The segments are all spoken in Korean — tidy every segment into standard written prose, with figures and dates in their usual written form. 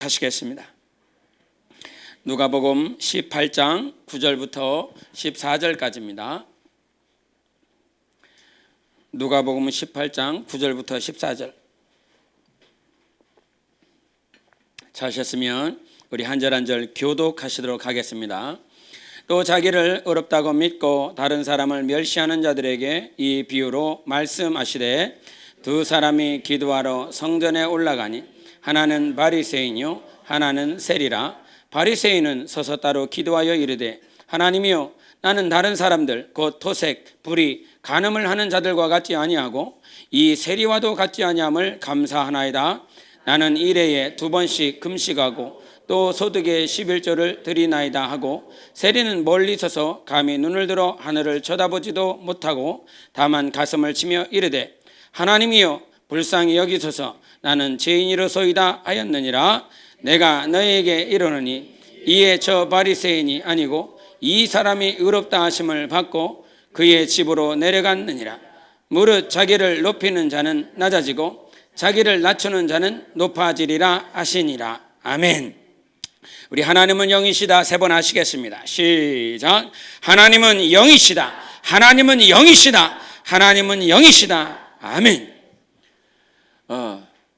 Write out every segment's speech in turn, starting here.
하시겠습니다. 누가복음 18장 9절부터 14절까지입니다. 누가복음 18장 9절부터 14절. 찾으셨으면 우리 한 절 한 절 교독하시도록 하겠습니다. 또 자기를 의롭다고 믿고 다른 사람을 멸시하는 자들에게 이 비유로 말씀하시되, 두 사람이 기도하러 성전에 올라가니 하나는 바리새인이요 하나는 세리라. 바리새인은 서서 따로 기도하여 이르되, 하나님이여, 나는 다른 사람들 곧 토색, 불의, 간음을 하는 자들과 같지 아니하고 이 세리와도 같지 아니함을 감사하나이다. 나는 일해에 2번씩 금식하고 또 소득의 11조를 드리나이다 하고, 세리는 멀리 서서 감히 눈을 들어 하늘을 쳐다보지도 못하고 다만 가슴을 치며 이르되, 하나님이여, 불쌍히 여기소서, 나는 죄인이로소이다 하였느니라. 내가 너희에게 이르노니 이에 저 바리새인이 아니고 이 사람이 의롭다 하심을 받고 그의 집으로 내려갔느니라. 무릇 자기를 높이는 자는 낮아지고 자기를 낮추는 자는 높아지리라 하시니라. 아멘. 우리 하나님은 영이시다 세 번 하시겠습니다. 시작. 하나님은 영이시다. 하나님은 영이시다. 하나님은 영이시다. 아멘.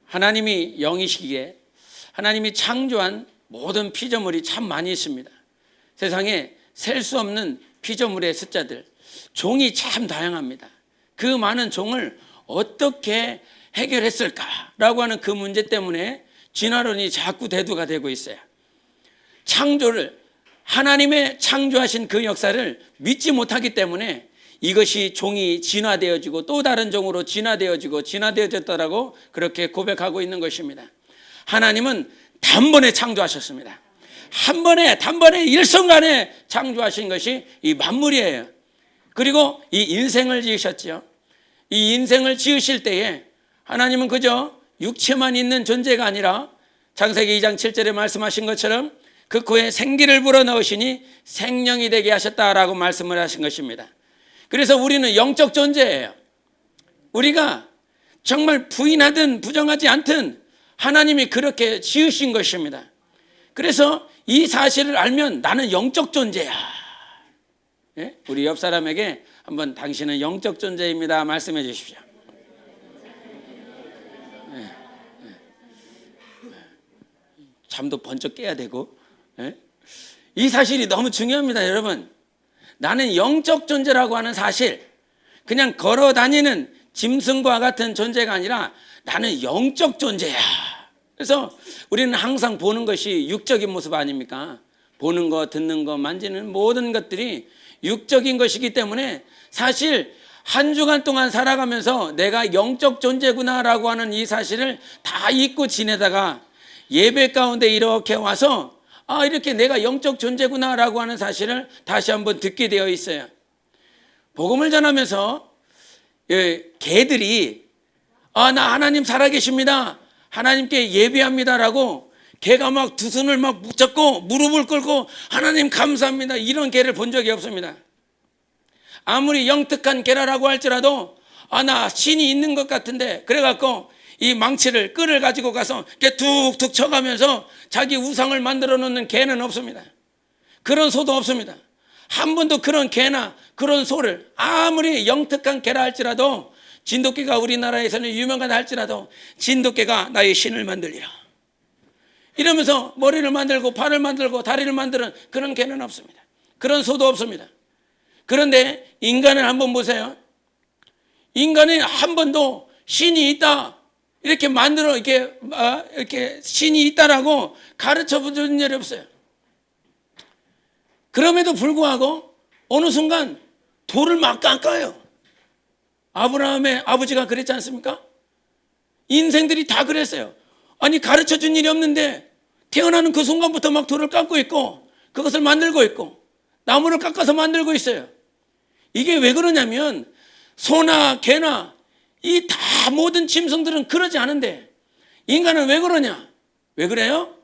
하나님이 영이시기에 하나님이 창조한 모든 피조물이 참 많이 있습니다. 세상에 셀 수 없는 피조물의 숫자들, 종이 참 다양합니다. 그 많은 종을 어떻게 해결했을까라고 하는 그 문제 때문에 진화론이 자꾸 대두가 되고 있어요. 창조를, 하나님의 창조하신 그 역사를 믿지 못하기 때문에 이것이 종이 진화되어지고 또 다른 종으로 진화되어졌다라고 그렇게 고백하고 있는 것입니다. 하나님은 단번에 창조하셨습니다. 단번에 일순간에 창조하신 것이 이 만물이에요. 그리고 이 인생을 지으셨죠. 이 인생을 지으실 때에 하나님은 그저 육체만 있는 존재가 아니라 창세기 2장 7절에 말씀하신 것처럼 그 코에 생기를 불어넣으시니 생명이 되게 하셨다라고 말씀을 하신 것입니다. 그래서 우리는 영적 존재예요. 우리가 정말 부인하든 부정하지 않든 하나님이 그렇게 지으신 것입니다. 그래서 이 사실을 알면 나는 영적 존재야. 예? 우리 옆 사람에게 한번 당신은 영적 존재입니다 말씀해 주십시오. 예. 잠도 번쩍 깨야 되고. 예? 이 사실이 너무 중요합니다, 여러분. 나는 영적 존재라고 하는 사실, 그냥 걸어 다니는 짐승과 같은 존재가 아니라 나는 영적 존재야. 그래서 우리는 항상 보는 것이 육적인 모습 아닙니까? 보는 거, 듣는 거, 만지는 모든 것들이 육적인 것이기 때문에 사실 한 주간 동안 살아가면서 내가 영적 존재구나라고 하는 이 사실을 다 잊고 지내다가 예배 가운데 이렇게 와서 이렇게 내가 영적 존재구나라고 하는 사실을 다시 한번 듣게 되어 있어요. 복음을 전하면서 개들이 나 하나님 살아계십니다, 하나님께 예배합니다라고 개가 막 두 손을 막 붙잡고 무릎을 꿇고 하나님 감사합니다, 이런 개를 본 적이 없습니다. 아무리 영특한 개라라고 할지라도 나 신이 있는 것 같은데, 그래갖고 이 망치를 끈을 가지고 가서 이렇게 툭툭 쳐가면서 자기 우상을 만들어 놓는 개는 없습니다. 그런 소도 없습니다. 한 번도 그런 개나 그런 소를, 아무리 영특한 개라 할지라도, 진돗개가 우리나라에서는 유명하다 할지라도 진돗개가 나의 신을 만들리라 이러면서 머리를 만들고 발을 만들고 다리를 만드는 그런 개는 없습니다. 그런 소도 없습니다. 그런데 인간을 한번 보세요. 인간이 한 번도 신이 있다, 이렇게 만들어 이렇게 신이 있다라고 가르쳐 본 적이 없어요. 그럼에도 불구하고 어느 순간 돌을 막 깎아요. 아브라함의 아버지가 그랬지 않습니까? 인생들이 다 그랬어요. 아니, 가르쳐 준 일이 없는데 태어나는 그 순간부터 막 돌을 깎고 있고 그것을 만들고 있고 나무를 깎아서 만들고 있어요. 이게 왜 그러냐면 소나 개나 이 다 모든 짐승들은 그러지 않은데 인간은 왜 그러냐? 왜 그래요?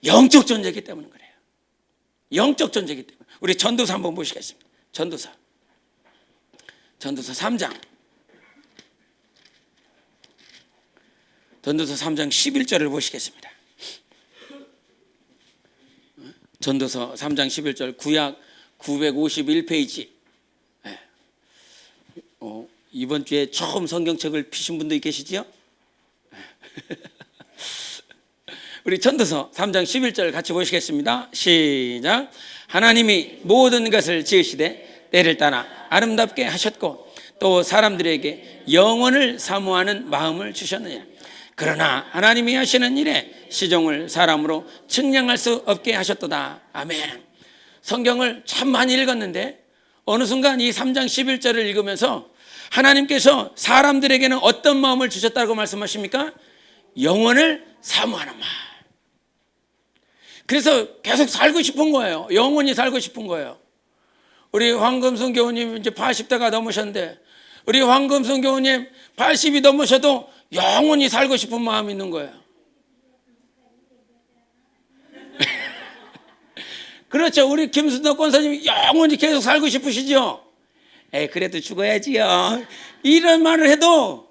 영적 존재이기 때문에 그래요. 영적 존재이기 때문에. 우리 전도서 한번 보시겠습니다. 전도서 3장. 전도서 3장 11절을 보시겠습니다. 전도서 3장 11절 구약 951페이지. 이번 주에 처음 성경책을 피신 분도 계시죠? 우리 전도서 3장 11절 같이 보시겠습니다. 시작. 하나님이 모든 것을 지으시되 때를 따라 아름답게 하셨고 또 사람들에게 영원을 사모하는 마음을 주셨느니라. 그러나 하나님이 하시는 일에 시종을 사람으로 측량할 수 없게 하셨도다. 아멘. 성경을 참 많이 읽었는데 어느 순간 이 3장 11절을 읽으면서 하나님께서 사람들에게는 어떤 마음을 주셨다고 말씀하십니까? 영원을 사모하는 마음. 그래서 계속 살고 싶은 거예요. 영원히 살고 싶은 거예요. 우리 황금순 교우님 이제 80대가 넘으셨는데 우리 황금순 교우님 80이 넘으셔도 영원히 살고 싶은 마음이 있는 거예요. 그렇죠. 우리 김순덕 권사님이 영원히 계속 살고 싶으시죠? 그래도 죽어야지요. 이런 말을 해도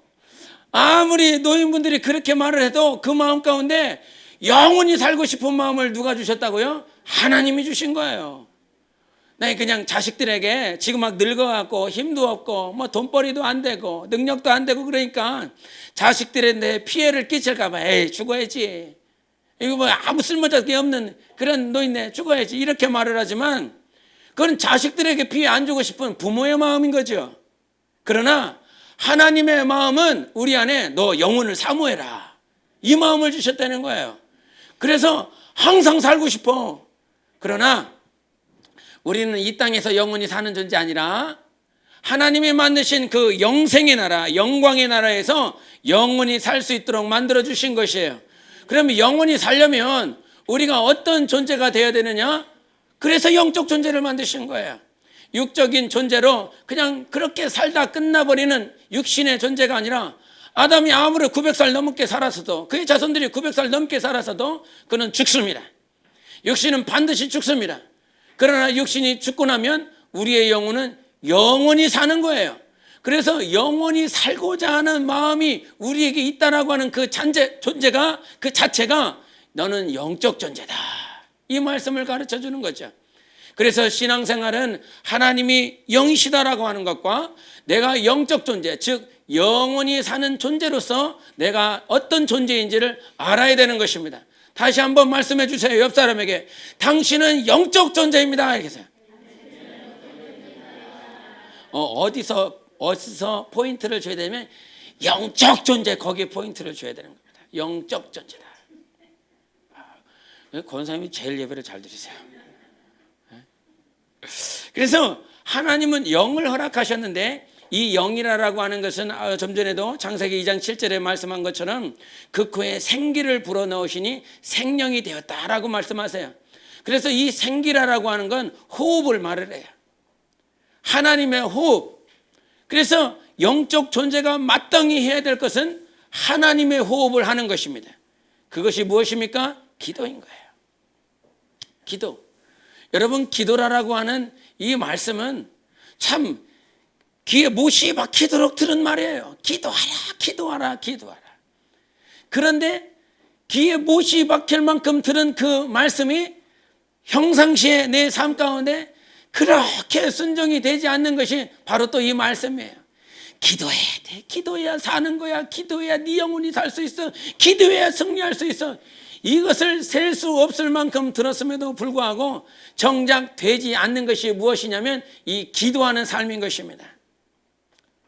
아무리 노인분들이 그렇게 말을 해도 그 마음 가운데 영원히 살고 싶은 마음을 누가 주셨다고요? 하나님이 주신 거예요. 나 그냥 자식들에게 지금 막 늙어갖고 힘도 없고 뭐 돈벌이도 안 되고 능력도 안 되고 그러니까 자식들한테 피해를 끼칠까봐 죽어야지. 이거 뭐 아무 쓸모자게 없는 그런 노인네 죽어야지. 이렇게 말을 하지만 그건 자식들에게 피해 안 주고 싶은 부모의 마음인 거죠. 그러나 하나님의 마음은 우리 안에 너 영혼을 사모해라. 이 마음을 주셨다는 거예요. 그래서 항상 살고 싶어. 그러나 우리는 이 땅에서 영원히 사는 존재 아니라 하나님이 만드신 그 영생의 나라, 영광의 나라에서 영원히 살 수 있도록 만들어 주신 것이에요. 그러면 영원히 살려면 우리가 어떤 존재가 되어야 되느냐? 그래서 영적 존재를 만드신 거예요. 육적인 존재로 그냥 그렇게 살다 끝나버리는 육신의 존재가 아니라 아담이 아무리 900살 넘게 살았어도 그의 자손들이 900살 넘게 살았어도 그는 죽습니다. 육신은 반드시 죽습니다. 그러나 육신이 죽고 나면 우리의 영혼은 영원히 사는 거예요. 그래서 영원히 살고자 하는 마음이 우리에게 있다라고 하는 그 존재가 그 자체가 너는 영적 존재다. 이 말씀을 가르쳐 주는 거죠. 그래서 신앙생활은 하나님이 영이시다라고 하는 것과 내가 영적 존재, 즉 영원히 사는 존재로서 내가 어떤 존재인지를 알아야 되는 것입니다. 다시 한번 말씀해 주세요. 옆 사람에게 당신은 영적 존재입니다. 이렇게 어디서 포인트를 줘야 되면 영적 존재, 거기에 포인트를 줘야 되는 겁니다. 영적 존재다. 권사님이 제일 예배를 잘 드리세요. 그래서 하나님은 영을 허락하셨는데 이 영이라고 하는 것은 좀 전에도 창세기 2장 7절에 말씀한 것처럼 그 코에 생기를 불어넣으시니 생명이 되었다라고 말씀하세요. 그래서 이 생기라고 하는 건 호흡을 말을 해요. 하나님의 호흡. 그래서 영적 존재가 마땅히 해야 될 것은 하나님의 호흡을 하는 것입니다. 그것이 무엇입니까? 기도인 거예요. 기도. 여러분, 기도라고 하는 이 말씀은 참 귀에 못이 박히도록 들은 말이에요. 기도하라, 기도하라, 기도하라. 그런데 귀에 못이 박힐 만큼 들은 그 말씀이 평상시에 내 삶 가운데 그렇게 순종이 되지 않는 것이 바로 또 이 말씀이에요. 기도해야 돼. 기도해야 사는 거야. 기도해야 네 영혼이 살 수 있어. 기도해야 승리할 수 있어. 이것을 셀 수 없을 만큼 들었음에도 불구하고 정작 되지 않는 것이 무엇이냐면 이 기도하는 삶인 것입니다.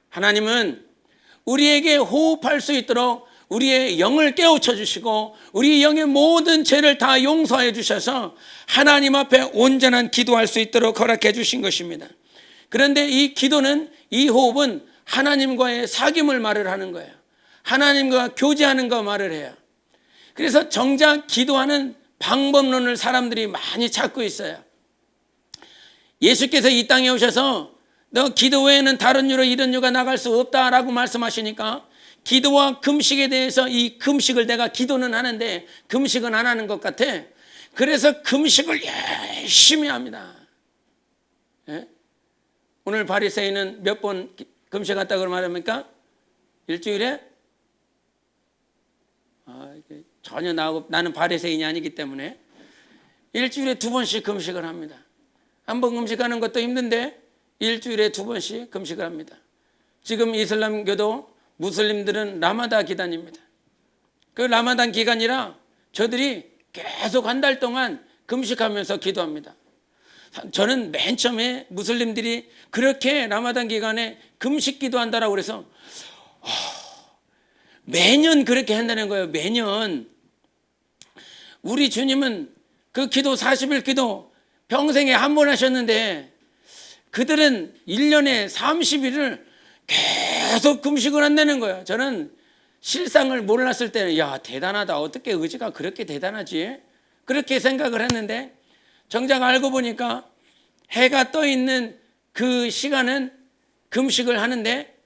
하나님은 우리에게 호흡할 수 있도록 우리의 영을 깨우쳐 주시고 우리 영의 모든 죄를 다 용서해 주셔서 하나님 앞에 온전한 기도할 수 있도록 허락해 주신 것입니다. 그런데 이 기도는, 이 호흡은 하나님과의 사귐을 말을 하는 거예요. 하나님과 교제하는 거 말을 해요. 그래서 정작 기도하는 방법론을 사람들이 많이 찾고 있어요. 예수께서 이 땅에 오셔서 너 기도 외에는 다른 이유로 이런 이유가 나갈 수 없다라고 말씀하시니까 기도와 금식에 대해서 이 금식을 내가 기도는 하는데 금식은 안 하는 것 같아. 그래서 금식을 열심히 합니다. 예? 오늘 바리새인은 몇 번 금식했다고 말합니까? 일주일에? 전혀 나는 바리새인이 아니기 때문에 일주일에 2번씩 금식을 합니다. 한 번 금식하는 것도 힘든데 일주일에 2번씩 금식을 합니다. 지금 이슬람교도 무슬림들은 라마단 기간입니다. 그 라마단 기간이라 저들이 계속 한 달 동안 금식하면서 기도합니다. 저는 맨 처음에 무슬림들이 그렇게 라마단 기간에 금식 기도한다라고 그래서 매년 그렇게 한다는 거예요. 매년. 우리 주님은 그 기도 40일 기도 평생에 한 번 하셨는데 그들은 1년에 30일을 계속 금식을 한다는 거예요. 저는 실상을 몰랐을 때는 야, 대단하다. 어떻게 의지가 그렇게 대단하지? 그렇게 생각을 했는데 정작 알고 보니까 해가 떠 있는 그 시간은 금식을 하는데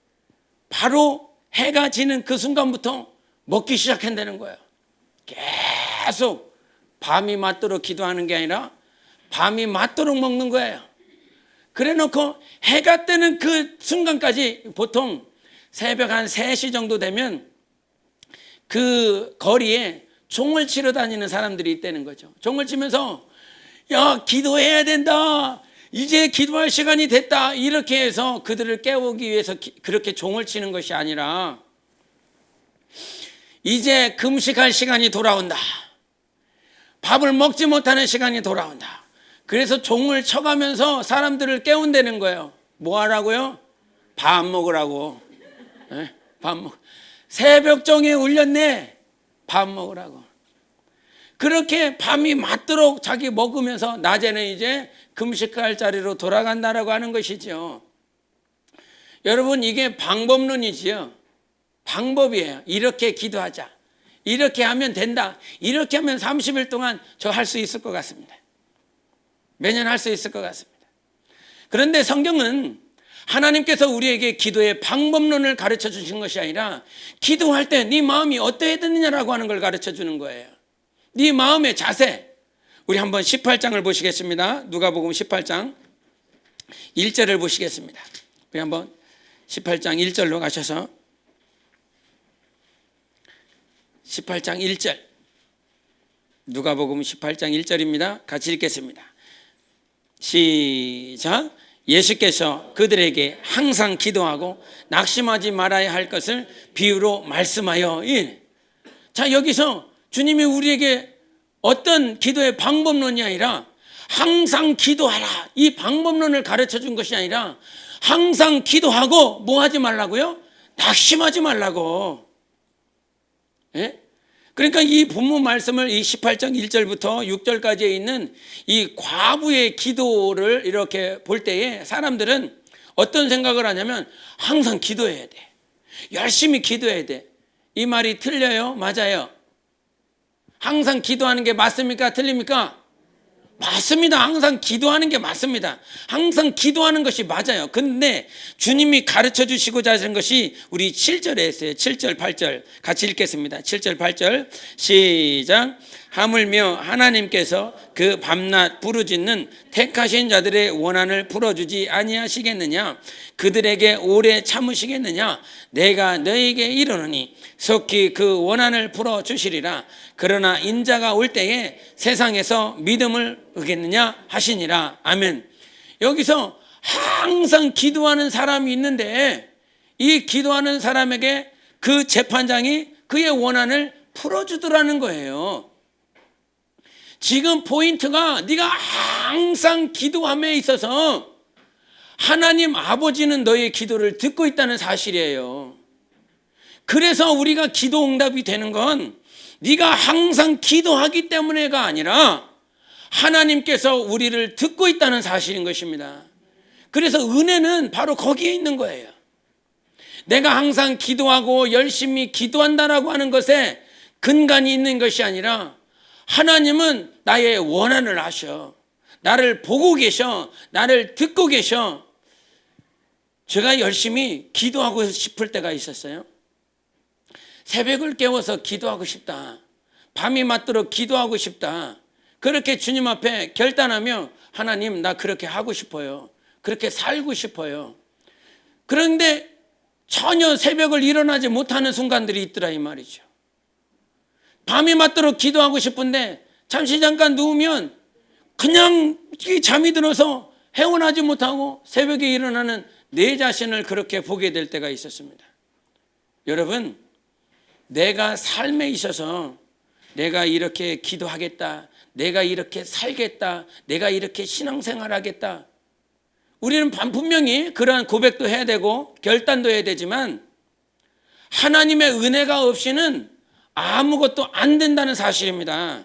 바로 해가 지는 그 순간부터 먹기 시작한다는 거예요. 계속 밤이 맞도록 기도하는 게 아니라 밤이 맞도록 먹는 거예요. 그래 놓고 해가 뜨는 그 순간까지 보통 새벽 한 3시 정도 되면 그 거리에 종을 치러 다니는 사람들이 있다는 거죠. 종을 치면서 야, 기도해야 된다. 이제 기도할 시간이 됐다. 이렇게 해서 그들을 깨우기 위해서 그렇게 종을 치는 것이 아니라 이제 금식할 시간이 돌아온다. 밥을 먹지 못하는 시간이 돌아온다. 그래서 종을 쳐가면서 사람들을 깨운다는 거예요. 뭐 하라고요? 밥 먹으라고. 네? 밥 먹. 새벽 종이 울렸네. 밥 먹으라고. 그렇게 밤이 맞도록 자기 먹으면서 낮에는 이제 금식할 자리로 돌아간다라고 하는 것이죠. 여러분, 이게 방법론이지요. 방법이에요. 이렇게 기도하자. 이렇게 하면 된다. 이렇게 하면 30일 동안 저 할 수 있을 것 같습니다. 매년 할 수 있을 것 같습니다. 그런데 성경은 하나님께서 우리에게 기도의 방법론을 가르쳐 주신 것이 아니라 기도할 때 네 마음이 어떠해야 되느냐라고 하는 걸 가르쳐 주는 거예요. 네 마음의 자세. 우리 한번 18장을 보시겠습니다. 누가복음 18장 1절을 보시겠습니다. 우리 한번 18장 1절로 가셔서 18장 1절 누가복음 18장 1절입니다. 같이 읽겠습니다. 시작. 예수께서 그들에게 항상 기도하고 낙심하지 말아야 할 것을 비유로 말씀하여. 자, 여기서 주님이 우리에게 어떤 기도의 방법론이 아니라 항상 기도하라, 이 방법론을 가르쳐 준 것이 아니라 항상 기도하고 뭐 하지 말라고요? 낙심하지 말라고. 예? 그러니까 이 본문 말씀을 이 18장 1절부터 6절까지에 있는 이 과부의 기도를 이렇게 볼 때에 사람들은 어떤 생각을 하냐면 항상 기도해야 돼. 열심히 기도해야 돼. 이 말이 틀려요? 맞아요? 항상 기도하는 게 맞습니까? 틀립니까? 맞습니다. 항상 기도하는 게 맞습니다. 항상 기도하는 것이 맞아요. 근데 주님이 가르쳐 주시고자 하신 것이 우리 7절에 있어요. 7절, 8절 같이 읽겠습니다. 7절, 8절 시작. 하물며 하나님께서 그 밤낮 부르짖는 택하신 자들의 원한을 풀어주지 아니하시겠느냐? 그들에게 오래 참으시겠느냐? 내가 너에게 이르노니 속히 그 원한을 풀어주시리라. 그러나 인자가 올 때에 세상에서 믿음을 얻겠느냐 하시니라. 아멘. 여기서 항상 기도하는 사람이 있는데 이 기도하는 사람에게 그 재판장이 그의 원한을 풀어주더라는 거예요. 지금 포인트가 네가 항상 기도함에 있어서 하나님 아버지는 너의 기도를 듣고 있다는 사실이에요. 그래서 우리가 기도 응답이 되는 건 네가 항상 기도하기 때문에가 아니라 하나님께서 우리를 듣고 있다는 사실인 것입니다. 그래서 은혜는 바로 거기에 있는 거예요. 내가 항상 기도하고 열심히 기도한다라고 하는 것에 근간이 있는 것이 아니라 하나님은 나의 원한을 아셔. 나를 보고 계셔. 나를 듣고 계셔. 제가 열심히 기도하고 싶을 때가 있었어요. 새벽을 깨워서 기도하고 싶다. 밤이 맞도록 기도하고 싶다. 그렇게 주님 앞에 결단하며 하나님, 나 그렇게 하고 싶어요. 그렇게 살고 싶어요. 그런데 전혀 새벽을 일어나지 못하는 순간들이 있더라 이 말이죠. 밤이 맞도록 기도하고 싶은데 잠시 잠깐 누우면 그냥 잠이 들어서 헤어나지 못하고 새벽에 일어나는 내 자신을 그렇게 보게 될 때가 있었습니다. 여러분, 내가 삶에 있어서 내가 이렇게 기도하겠다, 내가 이렇게 살겠다, 내가 이렇게 신앙생활하겠다, 우리는 분명히 그러한 고백도 해야 되고 결단도 해야 되지만 하나님의 은혜가 없이는 아무것도 안 된다는 사실입니다.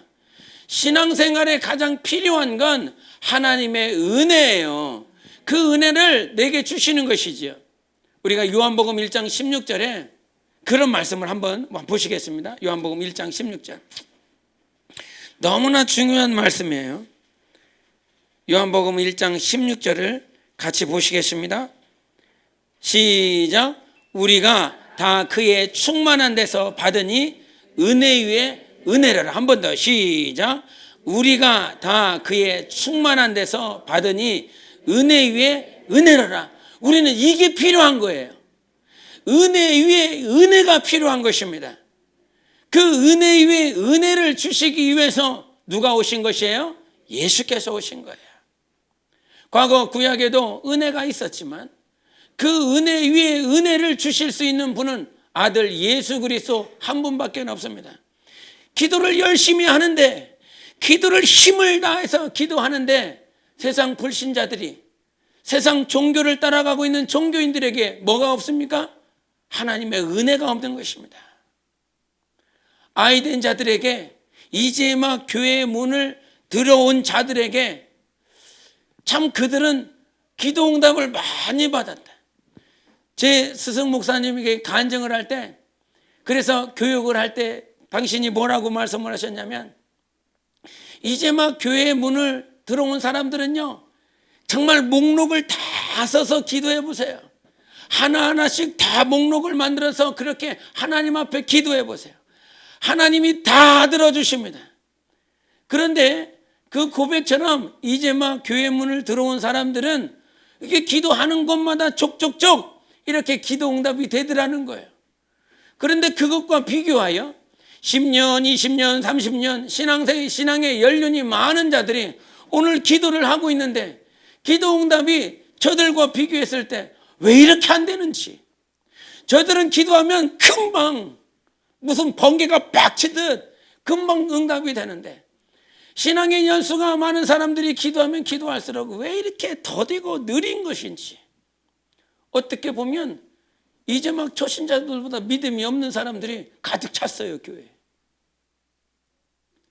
신앙생활에 가장 필요한 건 하나님의 은혜예요. 그 은혜를 내게 주시는 것이지요. 우리가 요한복음 1장 16절에 그런 말씀을 한번 보시겠습니다. 요한복음 1장 16절. 너무나 중요한 말씀이에요. 요한복음 1장 16절을 같이 보시겠습니다. 시작. 우리가 다 그의 충만한 데서 받으니 은혜 위에 은혜를. 한 번 더 시작. 우리가 다 그의 충만한 데서 받으니 은혜 위에 은혜라. 우리는 이게 필요한 거예요. 은혜 위에 은혜가 필요한 것입니다. 그 은혜 위에 은혜를 주시기 위해서 누가 오신 것이에요? 예수께서 오신 거예요. 과거 구약에도 은혜가 있었지만 그 은혜 위에 은혜를 주실 수 있는 분은 아들 예수 그리스도 한 분밖에 없습니다. 기도를 열심히 하는데, 기도를 힘을 다해서 기도하는데 세상 불신자들이, 세상 종교를 따라가고 있는 종교인들에게 뭐가 없습니까? 하나님의 은혜가 없는 것입니다. 아이된 자들에게, 이제 막 교회의 문을 들어온 자들에게 참 그들은 기도 응답을 많이 받았다. 제 스승 목사님에게 간증을 할 때, 그래서 교육을 할 때 당신이 뭐라고 말씀을 하셨냐면, 이제 막 교회의 문을 들어온 사람들은요, 정말 목록을 다 써서 기도해 보세요. 하나하나씩 다 목록을 만들어서 그렇게 하나님 앞에 기도해 보세요. 하나님이 다 들어주십니다. 그런데 그 고백처럼 이제 막 교회 문을 들어온 사람들은 이게 기도하는 것마다 족족족 이렇게 기도 응답이 되더라는 거예요. 그런데 그것과 비교하여 10년, 20년, 30년 신앙의 연륜이 많은 자들이 오늘 기도를 하고 있는데 기도 응답이 저들과 비교했을 때 왜 이렇게 안 되는지, 저들은 기도하면 금방 무슨 번개가 빡 치듯 금방 응답이 되는데 신앙의 연수가 많은 사람들이 기도하면 기도할수록 왜 이렇게 더디고 느린 것인지, 어떻게 보면 이제 막 초신자들보다 믿음이 없는 사람들이 가득 찼어요, 교회에.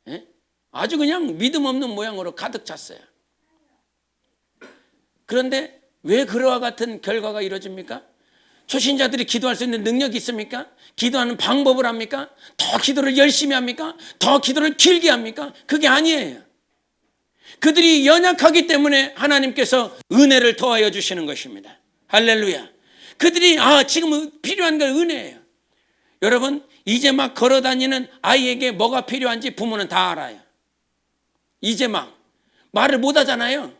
예? 아주 그냥 믿음 없는 모양으로 가득 찼어요. 그런데 왜 그와 같은 결과가 이루어집니까? 초신자들이 기도할 수 있는 능력이 있습니까? 기도하는 방법을 합니까? 더 기도를 열심히 합니까? 더 기도를 길게 합니까? 그게 아니에요. 그들이 연약하기 때문에 하나님께서 은혜를 더하여 주시는 것입니다. 할렐루야. 그들이 지금 필요한 건 은혜예요. 여러분, 이제 막 걸어다니는 아이에게 뭐가 필요한지 부모는 다 알아요. 이제 막 말을 못 하잖아요.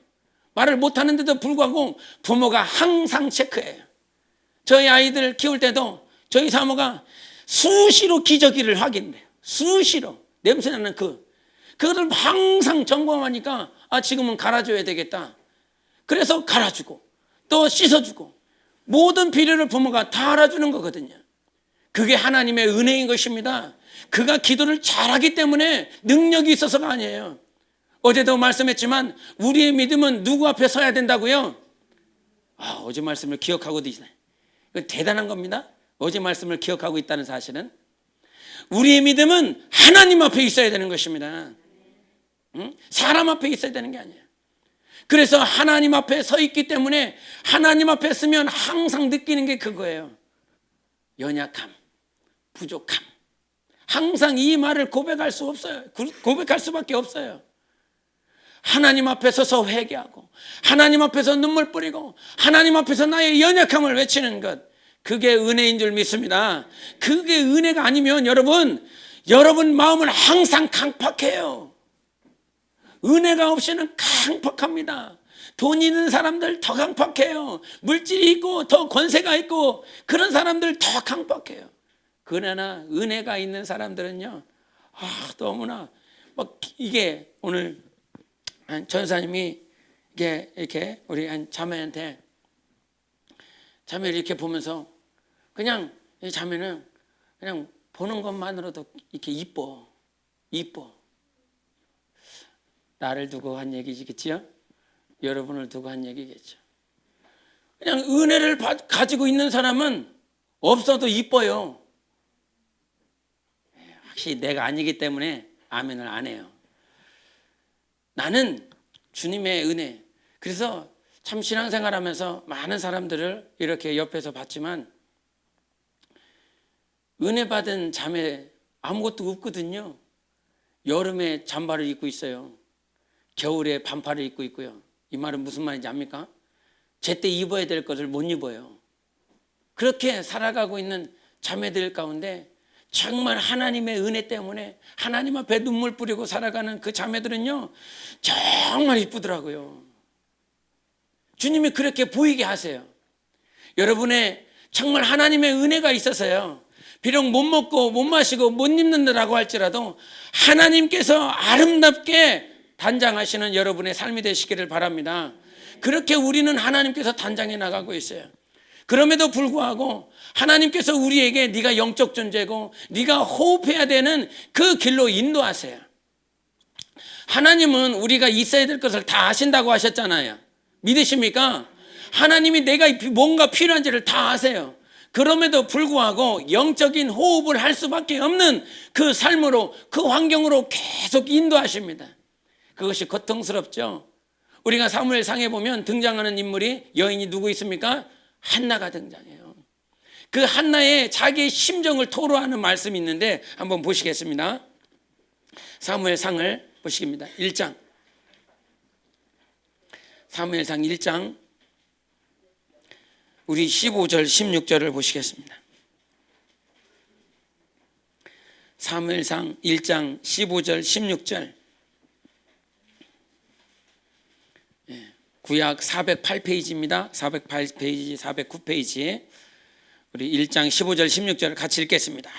말을 못 하는데도 불구하고 부모가 항상 체크해요. 저희 아이들 키울 때도 저희 사모가 수시로 기저귀를 확인해요. 수시로 냄새나는 그거를 항상 점검하니까 지금은 갈아줘야 되겠다. 그래서 갈아주고 또 씻어주고 모든 필요를 부모가 다 알아주는 거거든요. 그게 하나님의 은혜인 것입니다. 그가 기도를 잘하기 때문에 능력이 있어서가 아니에요. 어제도 말씀했지만 우리의 믿음은 누구 앞에 서야 된다고요? 어제 말씀을 기억하고 있네. 대단한 겁니다. 어제 말씀을 기억하고 있다는 사실은 우리의 믿음은 하나님 앞에 있어야 되는 것입니다. 사람 앞에 있어야 되는 게 아니에요. 그래서 하나님 앞에 서 있기 때문에 하나님 앞에 서면 항상 느끼는 게 그거예요. 연약함, 부족함. 항상 이 말을 고백할 수 없어요. 고백할 수밖에 없어요. 하나님 앞에 서서 회개하고 하나님 앞에서 눈물 뿌리고 하나님 앞에서 나의 연약함을 외치는 것, 그게 은혜인 줄 믿습니다. 그게 은혜가 아니면 여러분 마음은 항상 강팍해요. 은혜가 없이는 강팍합니다. 돈 있는 사람들 더 강팍해요. 물질이 있고 더 권세가 있고 그런 사람들 더 강팍해요. 그러나 은혜가 있는 사람들은요, 너무나 막 이게 오늘 전사님이 이렇게 우리 한 자매한테, 자매를 이렇게 보면서 그냥 이 자매는 그냥 보는 것만으로도 이렇게 이뻐. 나를 두고 한 얘기겠지요? 여러분을 두고 한 얘기겠죠. 그냥 은혜를 가지고 있는 사람은 없어도 이뻐요. 확실히 내가 아니기 때문에 아멘을 안 해요. 나는 주님의 은혜. 그래서 참 신앙생활 하면서 많은 사람들을 이렇게 옆에서 봤지만 은혜 받은 자매 아무것도 없거든요. 여름에 잠바를 입고 있어요. 겨울에 반팔을 입고 있고요. 이 말은 무슨 말인지 압니까? 제때 입어야 될 것을 못 입어요. 그렇게 살아가고 있는 자매들 가운데 정말 하나님의 은혜 때문에 하나님 앞에 눈물 뿌리고 살아가는 그 자매들은요, 정말 이쁘더라고요. 주님이 그렇게 보이게 하세요. 여러분의 정말 하나님의 은혜가 있어서요, 비록 못 먹고 못 마시고 못 입는다라고 할지라도 하나님께서 아름답게 단장하시는 여러분의 삶이 되시기를 바랍니다. 그렇게 우리는 하나님께서 단장해 나가고 있어요. 그럼에도 불구하고 하나님께서 우리에게 네가 영적 존재고 네가 호흡해야 되는 그 길로 인도하세요. 하나님은 우리가 있어야 될 것을 다 아신다고 하셨잖아요. 믿으십니까? 하나님이 내가 뭔가 필요한지를 다 아세요. 그럼에도 불구하고 영적인 호흡을 할 수밖에 없는 그 삶으로, 그 환경으로 계속 인도하십니다. 그것이 고통스럽죠. 우리가 사무엘상에 보면 등장하는 인물이, 여인이 누구 있습니까? 한나가 등장해요. 그 한나의 자기의 심정을 토로하는 말씀이 있는데 한번 보시겠습니다. 사무엘상을 보시겠습니다. 1장. 사무엘상 1장 우리 15절 16절을 보시겠습니다. 사무엘상 1장 15절 16절. 구약 408페이지입니다. 408페이지, 409페이지. 우리 1장 15절 16절 같이 읽겠습니다.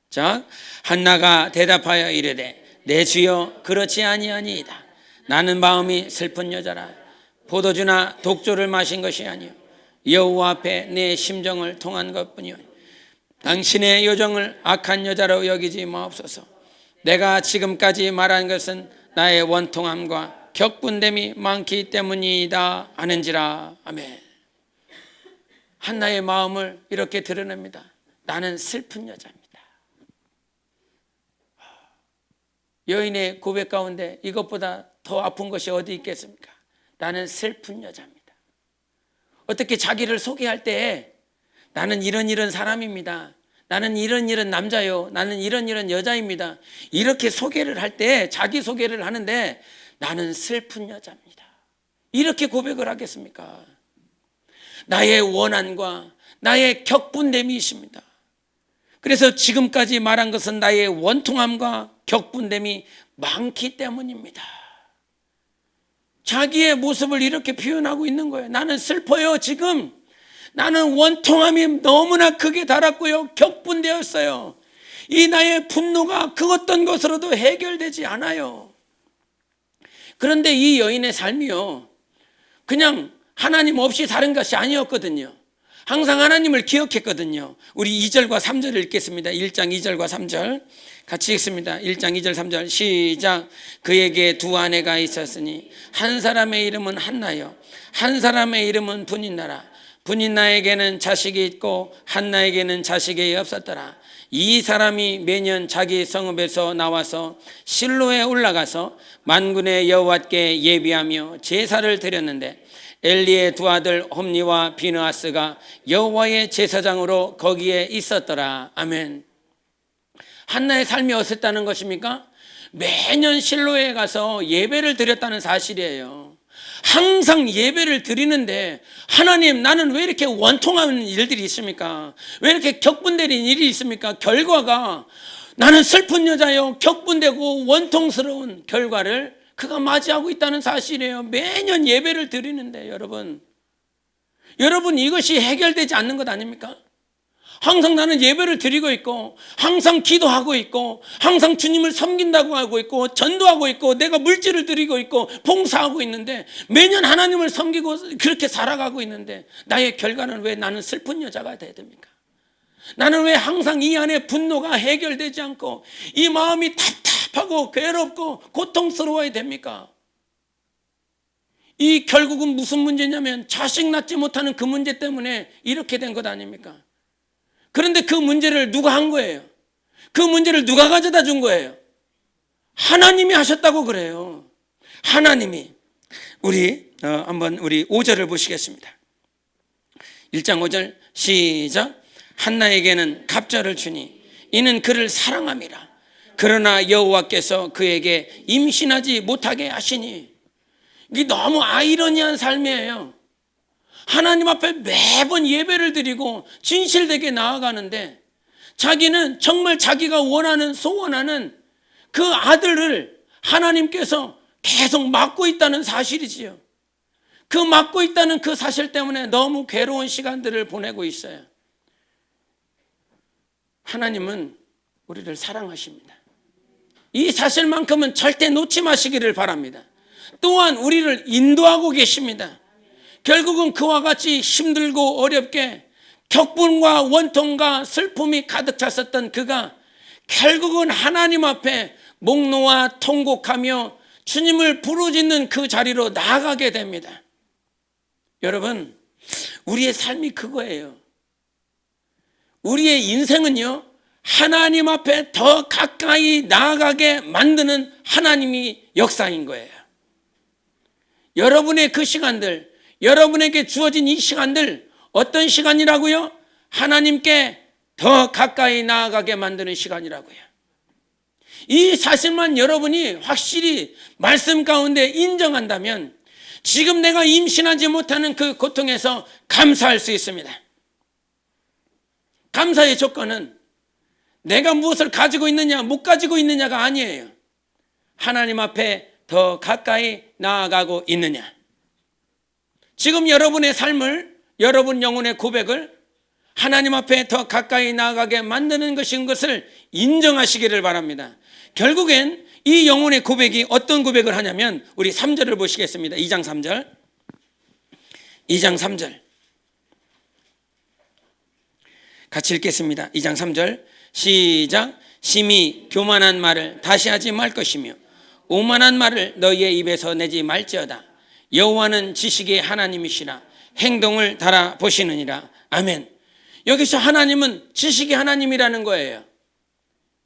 시작. 한나가 대답하여 이르되 내 주여 그렇지 아니하니이다. 나는 마음이 슬픈 여자라. 포도주나 독조를 마신 것이 아니요 여호와 앞에 내 심정을 통한 것뿐이요 당신의 요정을 악한 여자로 여기지 마옵소서. 내가 지금까지 말한 것은 나의 원통함과 격분됨이 많기 때문이다 하는지라. 아멘. 한나의 마음을 이렇게 드러냅니다. 나는 슬픈 여자입니다. 여인의 고백 가운데 이것보다 더 아픈 것이 어디 있겠습니까? 나는 슬픈 여자입니다. 어떻게 자기를 소개할 때 나는 이런 사람입니다. 나는 이런 남자요. 나는 이런 여자입니다. 이렇게 소개를 할 때, 자기 소개를 하는데 나는 슬픈 여자입니다. 이렇게 고백을 하겠습니까? 나의 원한과 나의 격분됨이 있습니다. 그래서 지금까지 말한 것은 나의 원통함과 격분됨이 많기 때문입니다. 자기의 모습을 이렇게 표현하고 있는 거예요. 나는 슬퍼요, 지금. 나는 원통함이 너무나 크게 달았고요, 격분되었어요. 이 나의 분노가 그 어떤 것으로도 해결되지 않아요. 그런데 이 여인의 삶이요, 그냥 하나님 없이 사는 것이 아니었거든요. 항상 하나님을 기억했거든요. 우리 2절과 3절을 읽겠습니다. 1장 2절과 3절 같이 읽습니다. 1장 2절 3절 시작. 그에게 두 아내가 있었으니 한 사람의 이름은 한나요, 한 사람의 이름은 분인나라. 분인나에게는 자식이 있고 한나에게는 자식이 없었더라. 이 사람이 매년 자기 성읍에서 나와서 실로에 올라가서 만군의 여호와께 예비하며 제사를 드렸는데 엘리의 두 아들 홈니와 비느하스가 여호와의 제사장으로 거기에 있었더라. 아멘. 한나의 삶이 어땠다는 것입니까? 매년 실로에 가서 예배를 드렸다는 사실이에요. 항상 예배를 드리는데 하나님, 나는 왜 이렇게 원통한 일들이 있습니까? 왜 이렇게 격분되는 일이 있습니까? 결과가 나는 슬픈 여자요, 격분되고 원통스러운 결과를 그가 맞이하고 있다는 사실이에요. 매년 예배를 드리는데 여러분 이것이 해결되지 않는 것 아닙니까? 항상 나는 예배를 드리고 있고 항상 기도하고 있고 항상 주님을 섬긴다고 하고 있고 전도하고 있고 내가 물질을 드리고 있고 봉사하고 있는데 매년 하나님을 섬기고 그렇게 살아가고 있는데 나의 결과는 왜 나는 슬픈 여자가 돼야 됩니까? 나는 왜 항상 이 안에 분노가 해결되지 않고 이 마음이 답답하고 괴롭고 고통스러워야 됩니까? 이 결국은 무슨 문제냐면 자식 낳지 못하는 그 문제 때문에 이렇게 된 것 아닙니까? 그런데 그 문제를 누가 한 거예요? 그 문제를 누가 가져다 준 거예요? 하나님이 하셨다고 그래요. 하나님이. 한번 우리 5절을 보시겠습니다. 1장 5절 시작. 한나에게는 갑절을 주니 이는 그를 사랑함이라. 그러나 여호와께서 그에게 임신하지 못하게 하시니. 이게 너무 아이러니한 삶이에요. 하나님 앞에 매번 예배를 드리고 진실되게 나아가는데 자기는 정말 자기가 원하는 소원하는 그 아들을 하나님께서 계속 막고 있다는 사실이지요. 그 막고 있다는 그 사실 때문에 너무 괴로운 시간들을 보내고 있어요. 하나님은 우리를 사랑하십니다. 이 사실만큼은 절대 놓지 마시기를 바랍니다. 또한 우리를 인도하고 계십니다. 결국은 그와 같이 힘들고 어렵게 격분과 원통과 슬픔이 가득 찼었던 그가 결국은 하나님 앞에 목 놓아 통곡하며 주님을 부르짖는 그 자리로 나아가게 됩니다. 여러분, 우리의 삶이 그거예요. 우리의 인생은요, 하나님 앞에 더 가까이 나아가게 만드는 하나님이 역사인 거예요. 여러분의 그 시간들, 여러분에게 주어진 이 시간들 어떤 시간이라고요? 하나님께 더 가까이 나아가게 만드는 시간이라고요. 이 사실만 여러분이 확실히 말씀 가운데 인정한다면 지금 내가 임신하지 못하는 그 고통에서 감사할 수 있습니다. 감사의 조건은 내가 무엇을 가지고 있느냐 못 가지고 있느냐가 아니에요. 하나님 앞에 더 가까이 나아가고 있느냐. 지금 여러분의 삶을, 여러분 영혼의 고백을 하나님 앞에 더 가까이 나아가게 만드는 것인 것을 인정하시기를 바랍니다. 결국엔 이 영혼의 고백이 어떤 고백을 하냐면 우리 3절을 보시겠습니다. 2장 3절. 2장 3절. 같이 읽겠습니다. 2장 3절 시작. 심히 교만한 말을 다시 하지 말 것이며 오만한 말을 너희의 입에서 내지 말지어다. 여호와는 지식의 하나님이시라 행동을 달아보시느니라. 아멘. 여기서 하나님은 지식의 하나님이라는 거예요.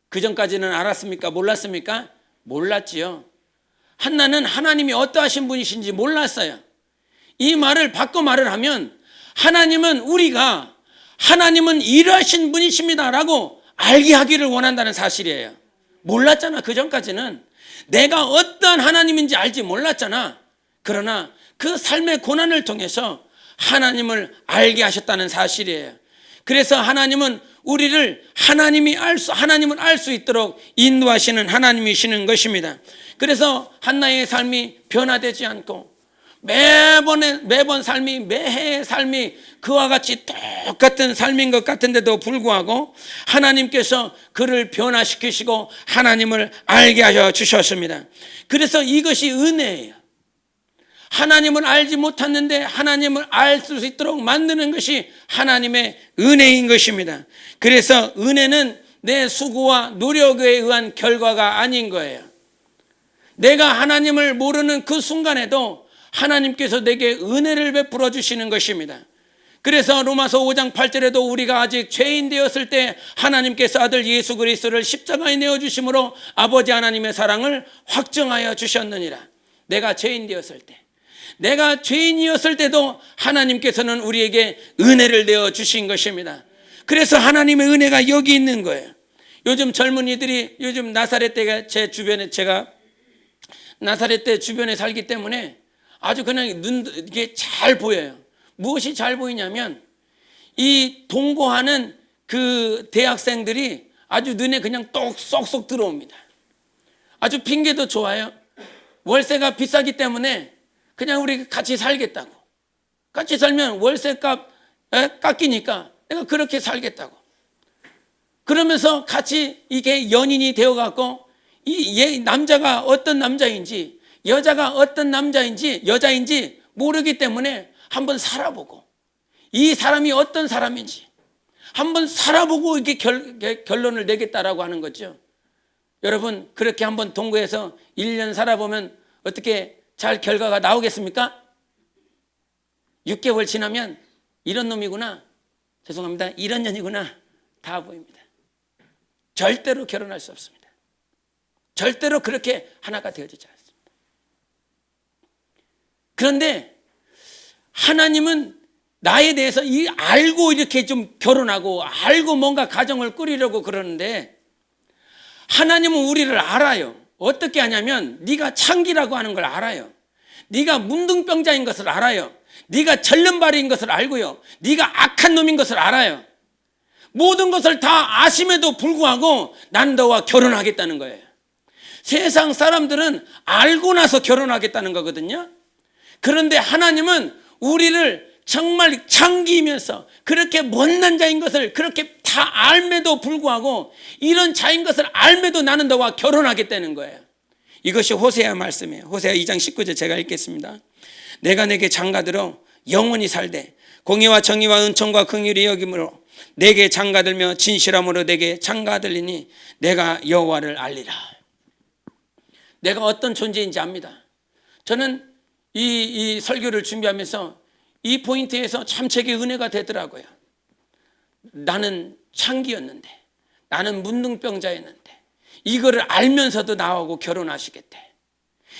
그전까지는 알았습니까? 몰랐습니까? 몰랐지요. 한나는 하나님이 어떠하신 분이신지 몰랐어요. 이 말을 바꿔 말을 하면 하나님은 이러하신 분이십니다라고 알게 하기를 원한다는 사실이에요. 몰랐잖아. 그전까지는 내가 어떠한 하나님인지 알지 몰랐잖아. 그러나 그 삶의 고난을 통해서 하나님을 알게 하셨다는 사실이에요. 그래서 하나님은 우리를 하나님을 알 수 있도록 인도하시는 하나님이시는 것입니다. 그래서 한나의 삶이 변화되지 않고 매번 삶이, 매해의 삶이 그와 같이 똑같은 삶인 것 같은데도 불구하고 하나님께서 그를 변화시키시고 하나님을 알게 하여 주셨습니다. 그래서 이것이 은혜예요. 하나님을 알지 못했는데 하나님을 알 수 있도록 만드는 것이 하나님의 은혜인 것입니다. 그래서 은혜는 내 수고와 노력에 의한 결과가 아닌 거예요. 내가 하나님을 모르는 그 순간에도 하나님께서 내게 은혜를 베풀어 주시는 것입니다. 그래서 로마서 5장 8절에도 우리가 아직 죄인 되었을 때 하나님께서 아들 예수 그리스도를 십자가에 내어주심으로 아버지 하나님의 사랑을 확증하여 주셨느니라. 내가 죄인 되었을 때, 내가 죄인이었을 때도 하나님께서는 우리에게 은혜를 내어주신 것입니다. 그래서 하나님의 은혜가 여기 있는 거예요. 요즘 젊은이들이 요즘 나사렛 때가 제 주변에, 제가 나사렛 때 주변에 살기 때문에 아주 그냥 이게 잘 보여요. 무엇이 잘 보이냐면 이 동거하는 그 대학생들이 아주 눈에 그냥 똑 쏙쏙 들어옵니다. 아주 핑계도 좋아요. 월세가 비싸기 때문에 그냥 우리 같이 살겠다고. 같이 살면 월세값 깎이니까 내가 그렇게 살겠다고. 그러면서 같이 이게 연인이 되어갖고 이 남자가 어떤 남자인지 여자가 어떤 남자인지 여자인지 모르기 때문에 한번 살아보고 이 사람이 어떤 사람인지 한번 살아보고 이렇게 결론을 내겠다라고 하는 거죠. 여러분 그렇게 한번 동거해서 1년 살아보면 어떻게 잘 결과가 나오겠습니까? 6개월 지나면 이런 놈이구나, 죄송합니다, 이런 년이구나 다 보입니다. 절대로 결혼할 수 없습니다. 절대로 그렇게 하나가 되어지지 않습니다. 그런데 하나님은 나에 대해서 알고 이렇게 좀 결혼하고 알고 뭔가 가정을 꾸리려고 그러는데 하나님은 우리를 알아요. 어떻게 하냐면 네가 창기라고 하는 걸 알아요. 네가 문둥병자인 것을 알아요. 네가 절름발이인 것을 알고요. 네가 악한 놈인 것을 알아요. 모든 것을 다 아심에도 불구하고 난 너와 결혼하겠다는 거예요. 세상 사람들은 알고 나서 결혼하겠다는 거거든요. 그런데 하나님은 우리를 정말 창기이면서 그렇게 못난 자인 것을 그렇게 다 알매도 불구하고 이런 자인 것을 알매도 나는 너와 결혼하겠다는 거예요. 이것이 호세아 말씀이에요. 호세아 2장 19절 제가 읽겠습니다. 내가 내게 장가들어 영원히 살되 공의와 정의와 은총과 긍휼이 여김으로 내게 장가들며 진실함으로 내게 장가들리니 내가 여호와를 알리라. 내가 어떤 존재인지 압니다. 저는 이 설교를 준비하면서 이 포인트에서 참 제게 은혜가 되더라고요. 나는 창기였는데, 나는 문둥병자였는데 이거를 알면서도 나하고 결혼하시겠대.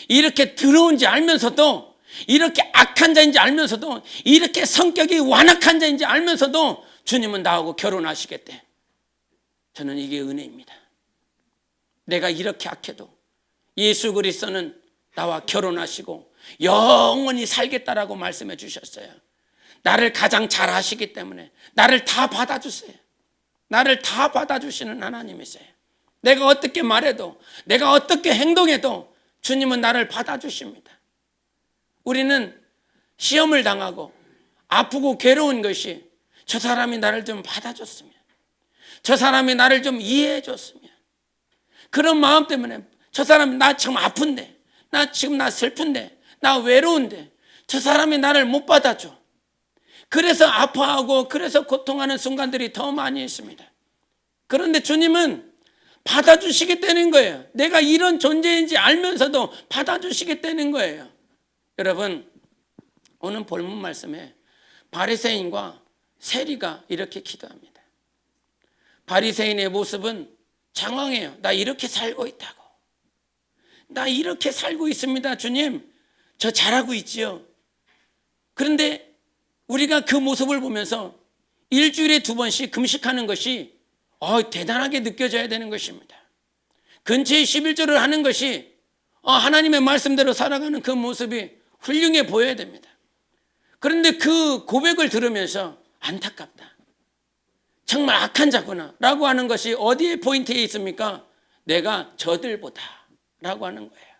이렇게 더러운지 알면서도, 이렇게 악한 자인지 알면서도, 이렇게 성격이 완악한 자인지 알면서도 주님은 나하고 결혼하시겠대. 저는 이게 은혜입니다. 내가 이렇게 악해도 예수 그리스도는 나와 결혼하시고 영원히 살겠다라고 말씀해 주셨어요. 나를 가장 잘 아시기 때문에 나를 다 받아주세요. 나를 다 받아주시는 하나님이세요. 내가 어떻게 말해도, 내가 어떻게 행동해도 주님은 나를 받아주십니다. 우리는 시험을 당하고 아프고 괴로운 것이 저 사람이 나를 좀 받아줬으면, 저 사람이 나를 좀 이해해줬으면, 그런 마음 때문에 저 사람이 나 참 아픈데, 나 지금 나 슬픈데, 나 외로운데 저 사람이 나를 못 받아줘. 그래서 아파하고 그래서 고통하는 순간들이 더 많이 있습니다. 그런데 주님은 받아주시겠다는 거예요. 내가 이런 존재인지 알면서도 받아주시겠다는 거예요. 여러분, 오늘 본문 말씀에 바리새인과 세리가 이렇게 기도합니다. 바리새인의 모습은 장황해요. 나 이렇게 살고 있다고. 나 이렇게 살고 있습니다. 주님, 저 잘하고 있지요. 그런데 우리가 그 모습을 보면서 일주일에 2번씩 금식하는 것이 대단하게 느껴져야 되는 것입니다. 근처에 11조를 하는 것이 하나님의 말씀대로 살아가는 그 모습이 훌륭해 보여야 됩니다. 그런데 그 고백을 들으면서 안타깝다, 정말 악한 자구나 라고 하는 것이 어디에 포인트에 있습니까? 내가 저들보다 라고 하는 거예요.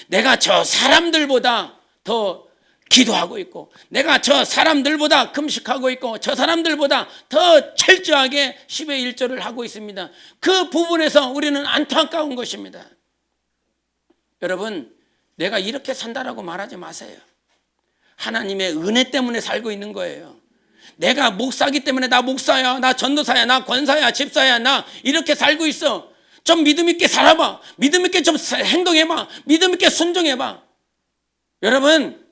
내가 저 사람들보다 더 기도하고 있고, 내가 저 사람들보다 금식하고 있고, 저 사람들보다 더 철저하게 10의 1조를 하고 있습니다. 그 부분에서 우리는 안타까운 것입니다. 여러분, 내가 이렇게 산다라고 말하지 마세요. 하나님의 은혜 때문에 살고 있는 거예요. 내가 목사기 때문에 나 목사야, 나 전도사야, 나 권사야, 집사야, 나 이렇게 살고 있어. 좀 믿음 있게 살아봐. 믿음 있게 좀 행동해봐. 믿음 있게 순종해봐. 여러분,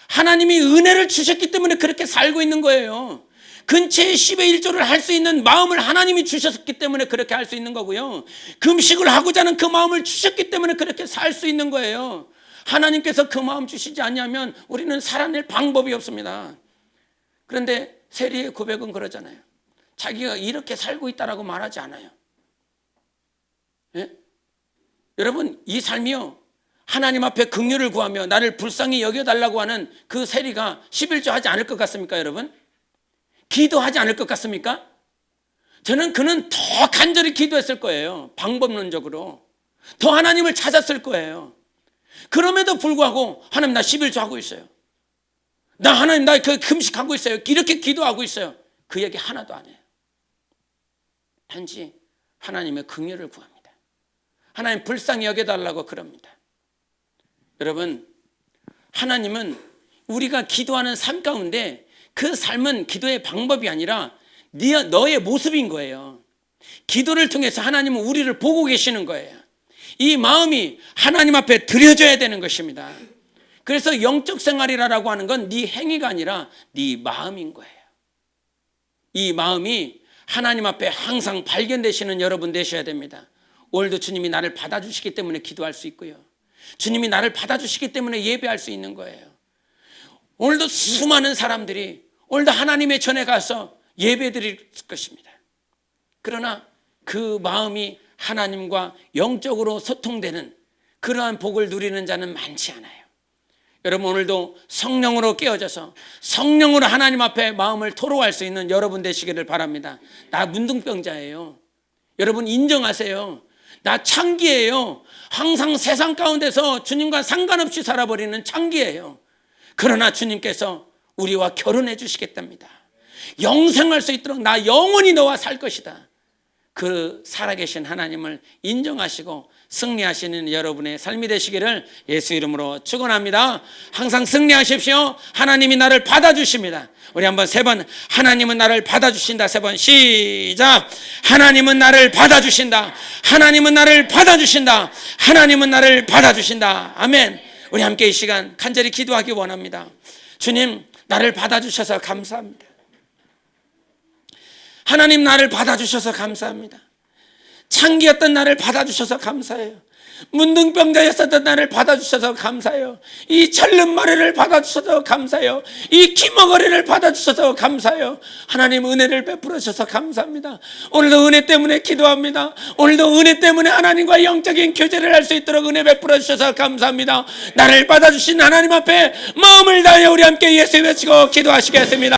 하나님이 은혜를 주셨기 때문에 그렇게 살고 있는 거예요. 근처에 10의 1조를 할 수 있는 마음을 하나님이 주셨기 때문에 그렇게 할 수 있는 거고요. 금식을 하고자 하는 그 마음을 주셨기 때문에 그렇게 살 수 있는 거예요. 하나님께서 그 마음 주시지 않냐면 우리는 살아낼 방법이 없습니다. 그런데 세리의 고백은 그러잖아요. 자기가 이렇게 살고 있다라고 말하지 않아요. 예? 여러분, 이 삶이요, 하나님 앞에 긍휼을 구하며 나를 불쌍히 여겨달라고 하는 그 세리가 11조 하지 않을 것 같습니까? 여러분, 기도하지 않을 것 같습니까? 저는 그는 더 간절히 기도했을 거예요. 방법론적으로 더 하나님을 찾았을 거예요. 그럼에도 불구하고 하나님, 나 11조 하고 있어요. 나 하나님, 나 그 금식하고 있어요. 이렇게 기도하고 있어요. 그 얘기 하나도 안 해요. 단지 하나님의 긍휼을 구합니다. 하나님 불쌍히 여겨달라고 그럽니다. 여러분, 하나님은 우리가 기도하는 삶 가운데 그 삶은 기도의 방법이 아니라 너의 모습인 거예요. 기도를 통해서 하나님은 우리를 보고 계시는 거예요. 이 마음이 하나님 앞에 드려져야 되는 것입니다. 그래서 영적 생활이라고 하는 건 네 행위가 아니라 네 마음인 거예요. 이 마음이 하나님 앞에 항상 발견되시는 여러분 되셔야 됩니다. 오늘도 주님이 나를 받아주시기 때문에 기도할 수 있고요. 주님이 나를 받아주시기 때문에 예배할 수 있는 거예요. 오늘도 수많은 사람들이 오늘도 하나님의 전에 가서 예배 드릴 것입니다. 그러나 그 마음이 하나님과 영적으로 소통되는 그러한 복을 누리는 자는 많지 않아요. 여러분, 오늘도 성령으로 깨어져서 성령으로 하나님 앞에 마음을 토로할 수 있는 여러분 되시기를 바랍니다. 나 문둥병자예요. 여러분 인정하세요. 나 창기예요. 항상 세상 가운데서 주님과 상관없이 살아버리는 창기예요. 그러나 주님께서 우리와 결혼해 주시겠답니다. 영생할 수 있도록 나 영원히 너와 살 것이다. 그 살아계신 하나님을 인정하시고 승리하시는 여러분의 삶이 되시기를 예수 이름으로 축원합니다. 항상 승리하십시오. 하나님이 나를 받아주십니다. 우리 한번 3번 하나님은 나를 받아주신다. 3번 시작. 하나님은 나를 받아주신다. 하나님은 나를 받아주신다. 하나님은 나를 받아주신다. 아멘. 우리 함께 이 시간 간절히 기도하기 원합니다. 주님, 나를 받아주셔서 감사합니다. 하나님, 나를 받아주셔서 감사합니다. 창기였던 나를 받아주셔서 감사해요. 문둥병자였었던 나를 받아주셔서 감사해요. 이 철름마리를 받아주셔서 감사해요. 이 기머거리를 받아주셔서 감사해요. 하나님 은혜를 베풀어 주셔서 감사합니다. 오늘도 은혜 때문에 기도합니다. 오늘도 은혜 때문에 하나님과 영적인 교제를 할 수 있도록 은혜 베풀어 주셔서 감사합니다. 나를 받아주신 하나님 앞에 마음을 다해 우리 함께 예수 외치고 기도하시겠습니다.